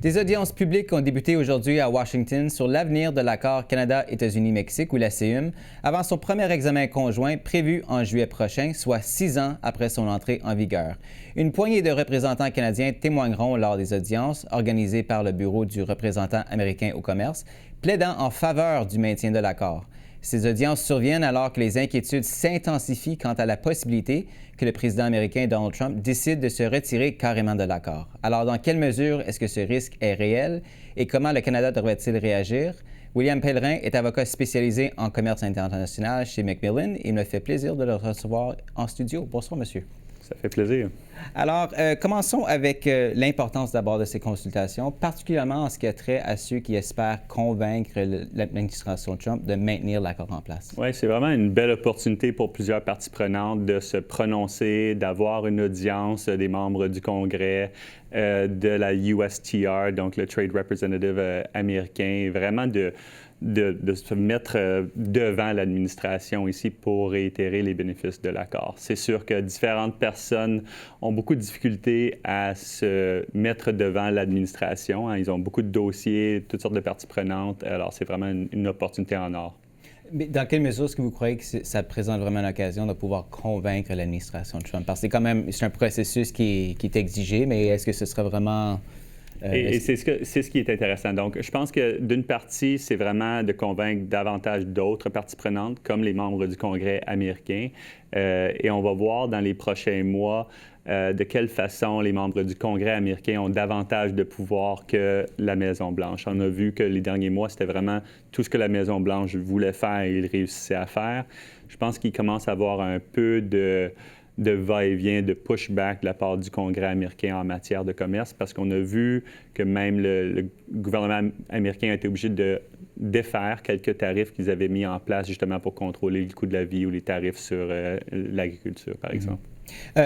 Des audiences publiques ont débuté aujourd'hui à Washington sur l'avenir de l'accord Canada-États-Unis-Mexique ou la CEUM avant son premier examen conjoint prévu en juillet prochain, soit 6 ans après son entrée en vigueur. Une poignée de représentants canadiens témoigneront lors des audiences organisées par le Bureau du représentant américain au commerce, plaidant en faveur du maintien de l'accord. Ces audiences surviennent alors que les inquiétudes s'intensifient quant à la possibilité que le président américain Donald Trump décide de se retirer carrément de l'accord. Alors, dans quelle mesure est-ce que ce risque est réel et comment le Canada devrait-il réagir? William Pellerin est avocat spécialisé en commerce international chez Macmillan et il me fait plaisir de le recevoir en studio. Bonsoir, monsieur. Ça fait plaisir. Alors, commençons avec l'importance d'abord de ces consultations, particulièrement en ce qui a trait à ceux qui espèrent convaincre l'administration Trump de maintenir l'accord en place. Oui, c'est vraiment une belle opportunité pour plusieurs parties prenantes de se prononcer, d'avoir une audience des membres du Congrès, de la USTR, donc le Trade Representative américain, vraiment de se mettre devant l'administration ici pour réitérer les bénéfices de l'accord. C'est sûr que différentes personnes ont beaucoup de difficultés à se mettre devant l'administration. Hein. Ils ont beaucoup de dossiers, toutes sortes de parties prenantes. Alors, c'est vraiment une opportunité en or. Mais dans quelle mesure est-ce que vous croyez que ça présente vraiment l'occasion de pouvoir convaincre l'administration Trump? Parce que c'est un processus qui est exigé, mais est-ce que ce sera vraiment... Et c'est ce qui est intéressant. Donc, je pense que d'une partie, c'est vraiment de convaincre davantage d'autres parties prenantes, comme les membres du Congrès américain. Et on va voir dans les prochains mois de quelle façon les membres du Congrès américain ont davantage de pouvoir que la Maison-Blanche. On a vu que les derniers mois, c'était vraiment tout ce que la Maison-Blanche voulait faire et il réussissait à faire. Je pense qu'il commence à avoir un peu de va-et-vient, de pushback de la part du Congrès américain en matière de commerce, parce qu'on a vu que même le gouvernement américain a été obligé de défaire quelques tarifs qu'ils avaient mis en place justement pour contrôler le coût de la vie ou les tarifs sur l'agriculture, par exemple.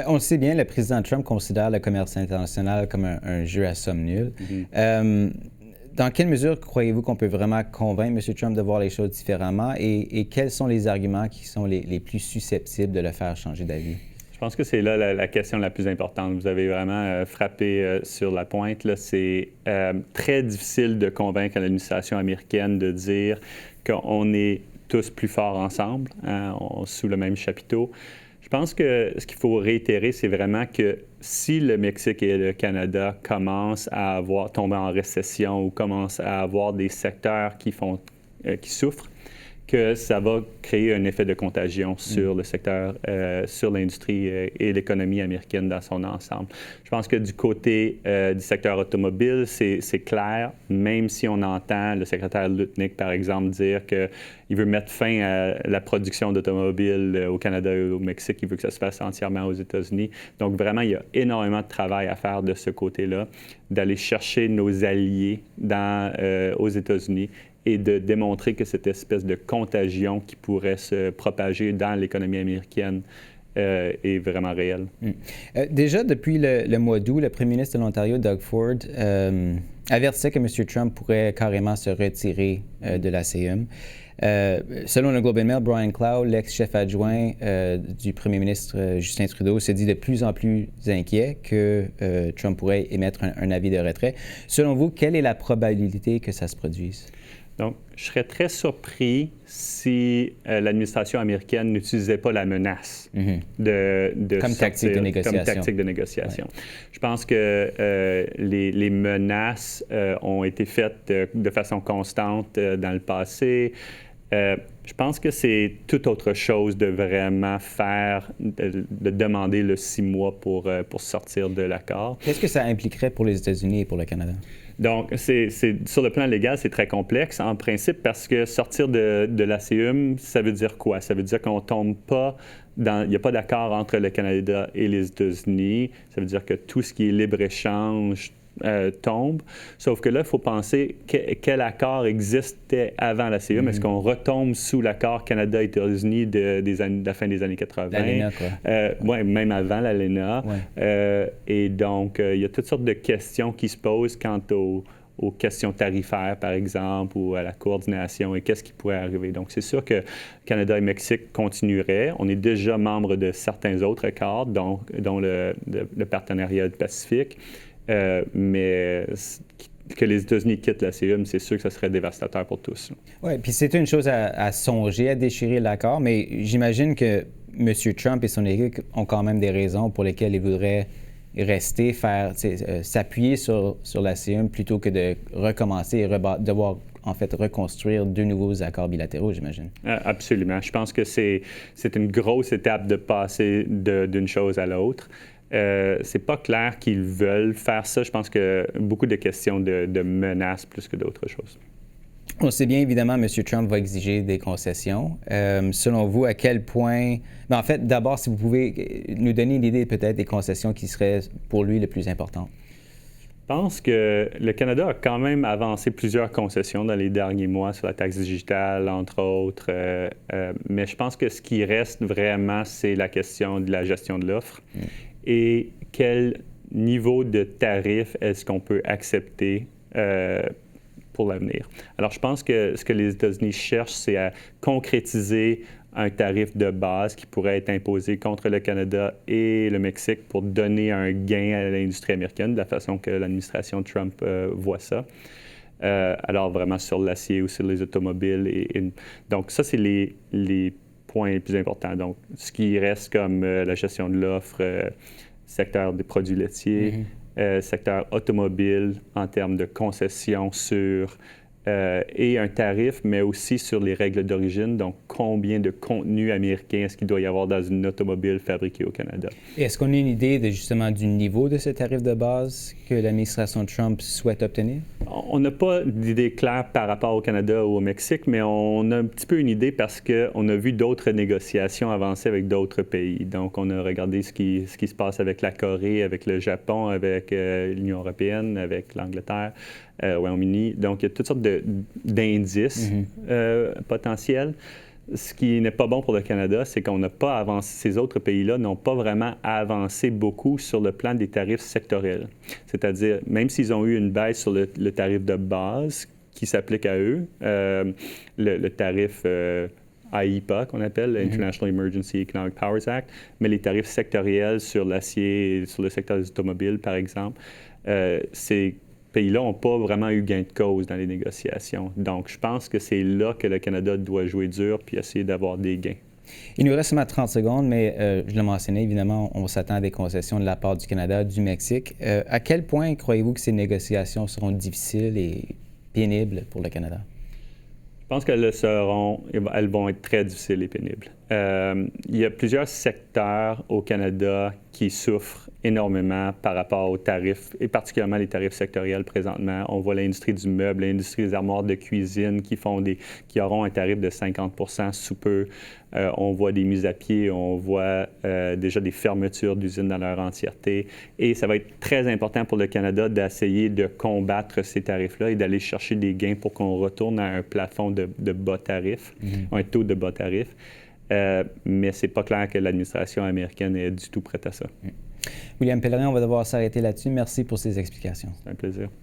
On le sait bien, le président Trump considère le commerce international comme un jeu à somme nulle. Dans quelle mesure croyez-vous qu'on peut vraiment convaincre M. Trump de voir les choses différemment et quels sont les arguments qui sont les plus susceptibles de le faire changer d'avis? Je pense que c'est là la question la plus importante. Vous avez vraiment frappé sur la pointe. Là. C'est très difficile de convaincre l'administration américaine de dire qu'on est tous plus forts ensemble, hein, sous le même chapiteau. Je pense que ce qu'il faut réitérer, c'est vraiment que si le Mexique et le Canada commencent à tomber en récession ou commencent à avoir des secteurs qui souffrent, que ça va créer un effet de contagion sur le secteur, sur l'industrie et l'économie américaine dans son ensemble. Je pense que du côté du secteur automobile, c'est clair, même si on entend le secrétaire Lutnick, par exemple, dire qu'il veut mettre fin à la production d'automobiles au Canada et au Mexique, il veut que ça se fasse entièrement aux États-Unis. Donc vraiment, il y a énormément de travail à faire de ce côté-là, d'aller chercher nos alliés aux États-Unis et de démontrer que cette espèce de contagion qui pourrait se propager dans l'économie américaine est vraiment réelle. Déjà, depuis le mois d'août, le premier ministre de l'Ontario, Doug Ford, avertissait que M. Trump pourrait carrément se retirer de la CEUM. Selon le Globe and Mail, Brian Clow, l'ex-chef adjoint du premier ministre Justin Trudeau, se dit de plus en plus inquiet que Trump pourrait émettre un avis de retrait. Selon vous, quelle est la probabilité que ça se produise? Donc, je serais très surpris si l'administration américaine n'utilisait pas la menace comme tactique de négociation. Comme tactique de négociation. Ouais. Je pense que les menaces ont été faites de façon constante dans le passé. Je pense que c'est tout autre chose de vraiment de demander le 6 mois pour sortir de l'accord. Qu'est-ce que ça impliquerait pour les États-Unis et pour le Canada? Donc, sur le plan légal, c'est très complexe, en principe, parce que sortir de la CEUM, ça veut dire quoi? Ça veut dire qu'on ne tombe pas il n'y a pas d'accord entre le Canada et les États-Unis. Ça veut dire que tout ce qui est libre-échange tombe. Sauf que là, il faut penser quel accord existait avant la CEUM. Est-ce qu'on retombe sous l'accord Canada-États-Unis de la fin des années 80? L'ALENA, quoi. Oui, même avant l'ALENA. Ouais. Et donc, il y a toutes sortes de questions qui se posent quant aux questions tarifaires, par exemple, ou à la coordination et qu'est-ce qui pourrait arriver. Donc, c'est sûr que Canada et Mexique continueraient. On est déjà membre de certains autres accords, dont le partenariat du Pacifique. Mais que les États-Unis quittent la CIUM, c'est sûr que ça serait dévastateur pour tous. Oui, puis c'est une chose à songer, à déchirer l'accord, mais j'imagine que M. Trump et son équipe ont quand même des raisons pour lesquelles ils voudraient rester, s'appuyer sur la CIUM plutôt que de recommencer et devoir en fait reconstruire de nouveaux accords bilatéraux, j'imagine. Absolument. Je pense que c'est une grosse étape de passer d'une chose à l'autre. C'est pas clair qu'ils veulent faire ça. Je pense que beaucoup de questions de menaces plus que d'autres choses. On sait bien, évidemment, M. Trump va exiger des concessions. Selon vous, à quel point... en fait, d'abord, si vous pouvez nous donner une idée peut-être des concessions qui seraient pour lui les plus importantes. Je pense que le Canada a quand même avancé plusieurs concessions dans les derniers mois sur la taxe digitale, entre autres. Mais je pense que ce qui reste vraiment, c'est la question de la gestion de l'offre. Et quel niveau de tarif est-ce qu'on peut accepter pour l'avenir. Alors, je pense que ce que les États-Unis cherchent, c'est à concrétiser un tarif de base qui pourrait être imposé contre le Canada et le Mexique pour donner un gain à l'industrie américaine, de la façon que l'administration Trump voit ça. Alors, vraiment sur l'acier ou sur les automobiles. Donc, ça, c'est les points les plus importants. Donc, ce qui reste comme la gestion de l'offre, secteur des produits laitiers, secteur automobile en termes de concessions sur et un tarif, mais aussi sur les règles d'origine. Donc, combien de contenu américain est-ce qu'il doit y avoir dans une automobile fabriquée au Canada? Et est-ce qu'on a une idée justement du niveau de ce tarif de base que l'administration Trump souhaite obtenir? On n'a pas d'idée claire par rapport au Canada ou au Mexique, mais on a un petit peu une idée parce qu'on a vu d'autres négociations avancer avec d'autres pays. Donc, on a regardé ce qui se passe avec la Corée, avec le Japon, avec l'Union européenne, avec l'Angleterre, Royaume-Uni. Donc, il y a toutes sortes d'indices potentiels. Ce qui n'est pas bon pour le Canada, c'est qu'on n'a pas avancé, ces autres pays-là n'ont pas vraiment avancé beaucoup sur le plan des tarifs sectoriels. C'est-à-dire, même s'ils ont eu une baisse sur le tarif de base qui s'applique à eux, le tarif AIPA, qu'on appelle, International Emergency Economic Powers Act, mais les tarifs sectoriels sur l'acier et sur le secteur des automobiles, par exemple, ces pays-là n'ont pas vraiment eu gain de cause dans les négociations. Donc, je pense que c'est là que le Canada doit jouer dur puis essayer d'avoir des gains. Il nous reste seulement 30 secondes, mais je l'ai mentionné, évidemment, on s'attend à des concessions de la part du Canada, du Mexique. À quel point croyez-vous que ces négociations seront difficiles et pénibles pour le Canada? Je pense qu'elles elles vont être très difficiles et pénibles. Il y a plusieurs secteurs au Canada qui souffrent énormément par rapport aux tarifs, et particulièrement les tarifs sectoriels présentement. On voit l'industrie du meuble, l'industrie des armoires de cuisine qui auront un tarif de 50 sous peu. On voit des mises à pied, on voit déjà des fermetures d'usines dans leur entièreté. Et ça va être très important pour le Canada d'essayer de combattre ces tarifs-là et d'aller chercher des gains pour qu'on retourne à un plafond de bas tarifs, un taux de bas tarifs. Mais c'est pas clair que l'administration américaine est du tout prête à ça. William Pellerin, on va devoir s'arrêter là-dessus. Merci pour ces explications. C'est un plaisir.